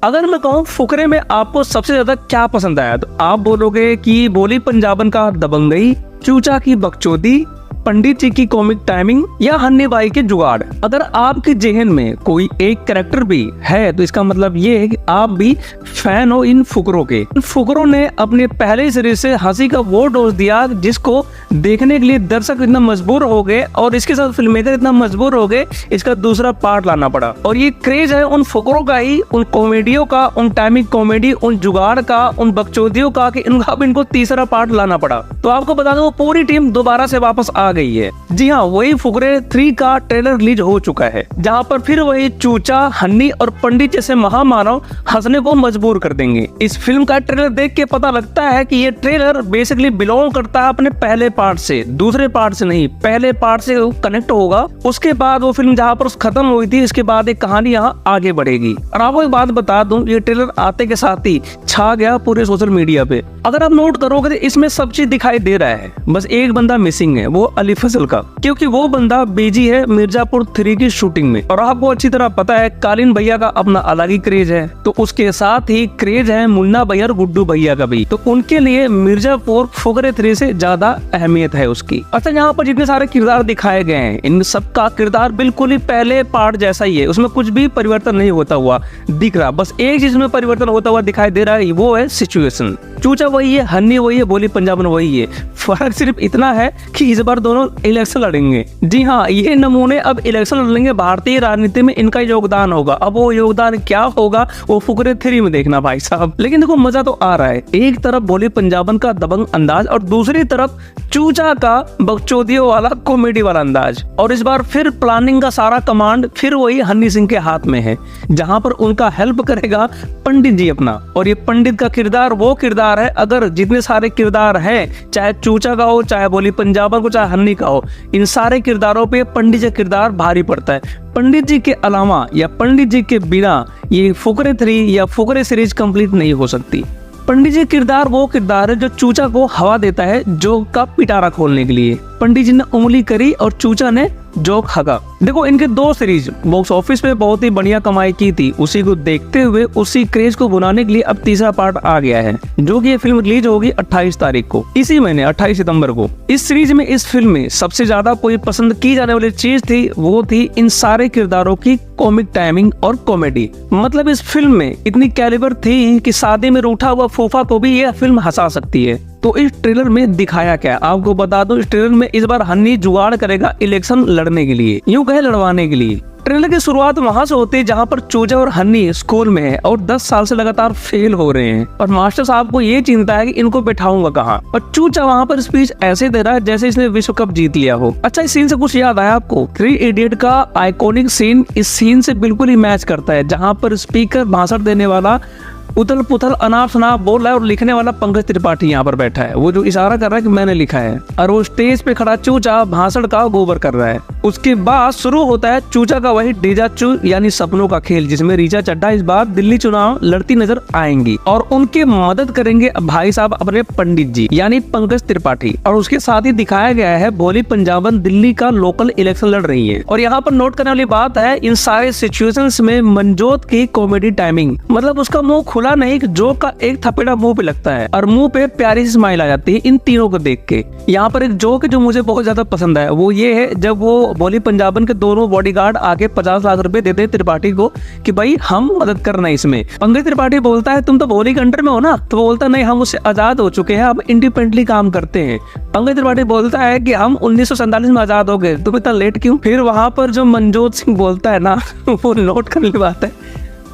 अगर मैं कहूँ फुकरे में आपको सबसे ज्यादा क्या पसंद आया, तो आप बोलोगे कि बोली पंजाबन का दबंगई, चूचा की बकचोदी, पंडित जी की कॉमिक टाइमिंग या हन्नी बाई के जुगाड़। अगर आपके जेहन में कोई एक कैरेक्टर भी है तो इसका मतलब ये है कि आप भी फैन हो इन फुकरों के। इन फुकरों ने अपने पहले सीरीज से हंसी का वो डोज दिया जिसको देखने के लिए दर्शक इतना मजबूर हो गए और इसके साथ फिल्म मेकर इतना मजबूर हो गए इसका दूसरा पार्ट लाना पड़ा। और ये क्रेज है उन फुकरों का ही, उन कॉमेडियों का, उन टाइमिंग कॉमेडी, उन जुगाड़ का, उन बकचोदियों का कि इनको तीसरा पार्ट लाना पड़ा। तो आपको बता दो पूरी टीम दोबारा से वापस आ गई है। जी हाँ, वही फुकरे 3 का ट्रेलर रिलीज हो चुका है जहाँ पर फिर वही चूचा, हन्नी और पंडित जैसे महामानव हंसने को मजबूर कर देंगे। इस फिल्म का ट्रेलर देख के पता लगता है कि ये ट्रेलर बेसिकली बिलोंग करता है अपने पहले पार्ट से, दूसरे पार्ट से नहीं, पहले पार्ट से कनेक्ट होगा। उसके बाद वो फिल्म जहाँ पर खत्म हुई थी इसके बाद एक कहानी यहाँ आगे बढ़ेगी। और आपको एक बात बता दूं, ये ट्रेलर आते के साथ ही छा गया पूरे सोशल मीडिया पे। अगर आप नोट करोगे तो इसमें सब चीज दिखाई दे रहा है, बस एक बंदा मिसिंग है, वो अली फजल का, क्योंकि वो बंदा बिजी है मिर्जापुर 3 की शूटिंग में। और आपको अच्छी तरह पता है कालीन भैया का अपना अलग ही क्रेज है, तो उसके साथ ही क्रेज है मुन्ना भैया और गुड्डू भैया का भी। तो उनके लिए मिर्जापुर फुकरे 3 से ज्यादा अहमियत है उसकी। अच्छा, यहाँ पर जितने सारे किरदार दिखाए गए हैं इन सबका किरदार बिल्कुल ही पहले पार्ट जैसा ही है, उसमें कुछ भी परिवर्तन नहीं होता हुआ दिख रहा। बस एक चीज में परिवर्तन होता हुआ दिखाई दे रहा है, वो है सिचुएशन। चूचा वही है, हन्नी वही है, बोली पंजाबन वही है, फर्क सिर्फ इतना है कि इस बार दोनों इलेक्शन लड़ेंगे। जी हाँ, ये नमूने अब इलेक्शन लड़ेंगे, भारतीय राजनीति में इनका योगदान होगा। अब वो योगदान क्या होगा वो फुकरे 3 में देखना भाई साहब। लेकिन देखो मजा तो आ रहा है, एक तरफ बोली पंजाबन का दबंग अंदाज और दूसरी तरफ चूचा का बकचोदियों वाला कॉमेडी वाला अंदाज। और इस बार फिर प्लानिंग का सारा कमांड फिर वही हन्नी सिंह के हाथ में है, जहां पर उनका हेल्प करेगा पंडित जी अपना। और ये पंडित का किरदार वो किरदार है, अगर जितने सारे किरदार हैं, चाहे चूचा का हो, चाहे बोली पंजाबन को, चाहे हन्नी का हो, इन सारे किरदारों पे पंडित जी का किरदार भारी पड़ता है। पंडित जी के अलावा या पंडित जी के बिना ये फुकरे 3 या फुकरे सीरीज कंप्लीट नहीं हो सकती। पंडित जी किरदार वो किरदार है जो चूचा को हवा देता है जोक का पिटारा खोलने के लिए। पंडित जी ने उंगली करी और चूचा ने जोक हगा। देखो इनके 2 सीरीज बॉक्स ऑफिस पे बहुत ही बढ़िया कमाई की थी, उसी को देखते हुए उसी क्रेज को बुलाने के लिए अब तीसरा पार्ट आ गया है, जो कि ये फिल्म रिलीज होगी 28 तारीख को, इसी महीने 28 सितंबर को। इस सीरीज में, इस फिल्म में सबसे ज्यादा कोई पसंद की जाने वाली चीज थी वो थी इन सारे किरदारों की कॉमिक टाइमिंग और कॉमेडी। मतलब इस फिल्म में इतनी कैलिबर थी कि शादी में रूठा हुआ फूफा को भी ये फिल्म हंसा सकती है। तो इस ट्रेलर में दिखाया क्या, आपको बता दूं, इस ट्रेलर में इस बार हन्नी जुगाड़ करेगा इलेक्शन लड़ने के लिए, यूं कहे लड़वाने के लिए। ट्रेलर की शुरुआत वहां से होती है जहां पर चूजा और हन्नी स्कूल में है और 10 साल से लगातार फेल हो रहे हैं और मास्टर साहब को ये चिंता है कि इनको बैठाऊंगा कहाँ। और चूचा वहां पर स्पीच ऐसे दे रहा है जैसे इसने विश्व कप जीत लिया हो। अच्छा, इस सीन से कुछ याद आया आपको? 3 इडियट का आइकॉनिक सीन इस सीन से बिल्कुल ही मैच करता है, जहां पर स्पीकर भाषण देने वाला उथल पुथल अनाप शनाप बोल रहा है और लिखने वाला पंकज त्रिपाठी यहाँ पर बैठा है, वो जो इशारा कर रहा है कि मैंने लिखा है, और वो स्टेज पे खड़ा चूचा भाषण का गोबर कर रहा है। उसके बाद शुरू होता है चूचा का वही डीजाचू यानी सपनों का खेल, जिसमें रीचा चड्ढा इस बार दिल्ली चुनाव लड़ती नजर आएंगी और उनके मदद करेंगे भाई साहब अपने पंडित जी यानी पंकज त्रिपाठी। और उसके साथ ही दिखाया गया है बोली पंजाबन दिल्ली का लोकल इलेक्शन लड़ रही है। और यहाँ पर नोट करने वाली बात है, इन सारे सिचुएशंस में मनजोत की कॉमेडी टाइमिंग, मतलब उसका मुंह खुला नहीं, जोक का एक थपेड़ा मुंह पे लगता है और मुंह पे प्यारी सी स्माइल आ जाती है इन तीनों को देख के। यहाँ पर एक जोक है जो मुझे बहुत ज्यादा पसंद है, वो ये है जब वो बोली पंजाबन के दोनों बॉडीगार्ड आके 50 लाख रुपए देते हैं त्रिपाठी को कि भाई हम मदद करना इसमें। पंकज त्रिपाठी बोलता है तुम तो बोली के अंडर में हो ना, तो बोलता नहीं हम उससे आजाद हो चुके हैं, अब इंडिपेंडेंटली काम करते हैं। पंकज त्रिपाठी बोलता है कि हम 1947 में आजाद हो गए, तुम इतना लेट क्यों? फिर वहां पर जो मनजोत सिंह बोलता है ना वो नोट करने की बात है,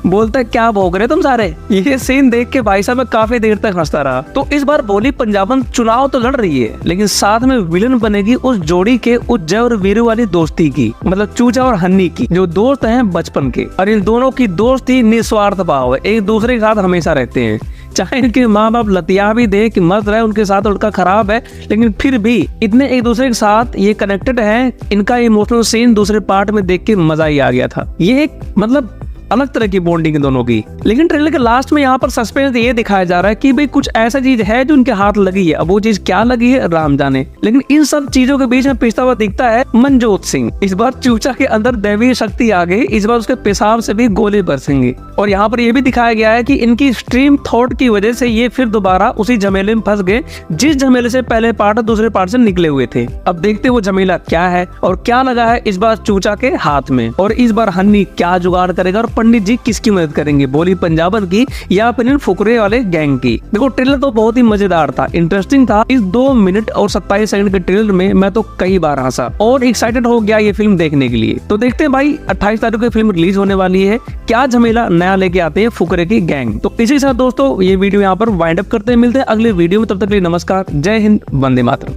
बोलता है क्या भोग रहे तुम सारे। ये सीन देख के भाई साहब मैं काफी देर तक हंसता रहा। तो इस बार बोली पंजाबन चुनाव तो लड़ रही है, लेकिन साथ में विलन बनेगी उस जोड़ी के, उस जय और वीरू वाली दोस्ती की, मतलब चूचा और हन्नी की, जो दोस्त हैं बचपन के। और इन दोनों की दोस्ती निस्वार्थ भाव है, एक दूसरे के साथ हमेशा रहते हैं, चाहे इनके माँ बाप लतिया भी दे कि मत रहे उनके साथ, उनका खराब है, लेकिन फिर भी इतने एक दूसरे के साथ ये कनेक्टेड हैं। इनका इमोशनल सीन दूसरे पार्ट में देख के मजा ही आ गया था। ये एक मतलब अलग तरह की बॉन्डिंग दोनों की। लेकिन ट्रेलर के लास्ट में यहाँ पर सस्पेंस ये दिखाया जा रहा है कि भाई कुछ ऐसा चीज है जो उनके हाथ लगी है, अब वो चीज क्या लगी है राम जाने। लेकिन इन सब चीजों के बीच में पिसता हुआ दिखता है मनजोत सिंह। इस बार चूचा के अंदर दैवीय शक्ति आ गई, इस बार उसके पेशाब से भी गोले बरसेंगे। और यहाँ पर यह भी दिखाया गया है कि इनकी एक्सट्रीम थॉट की वजह से ये फिर दोबारा उसी झमेले में फंस गए जिस झमेले से पहले पार्ट और दूसरे पार्ट से निकले हुए थे। अब देखते वो झमेला क्या है और क्या लगा है इस बार चूचा के हाथ में, और इस बार हन्नी क्या जुगाड़ करेगा और पंडित जी किसकी मदद करेंगे, बोली पंजाबन की या फिर इन फुकरे वाले गैंग की। देखो ट्रेलर तो बहुत ही मजेदार था, इंटरेस्टिंग था। इस 2 मिनट और 27 सेकंड के ट्रेलर में मैं तो कई बार हंसा और एक्साइटेड हो गया ये फिल्म देखने के लिए। तो देखते हैं भाई 28 तारीख को फिल्म रिलीज होने वाली है, क्या झमेला नया लेके आते हैं फुकरे की गैंग। तो इसी के साथ दोस्तों ये वीडियो यहाँ पर वाइंड अप करते हैं, मिलते हैं अगले वीडियो में, तब तक के लिए नमस्कार, जय हिंद, वंदे मातरम।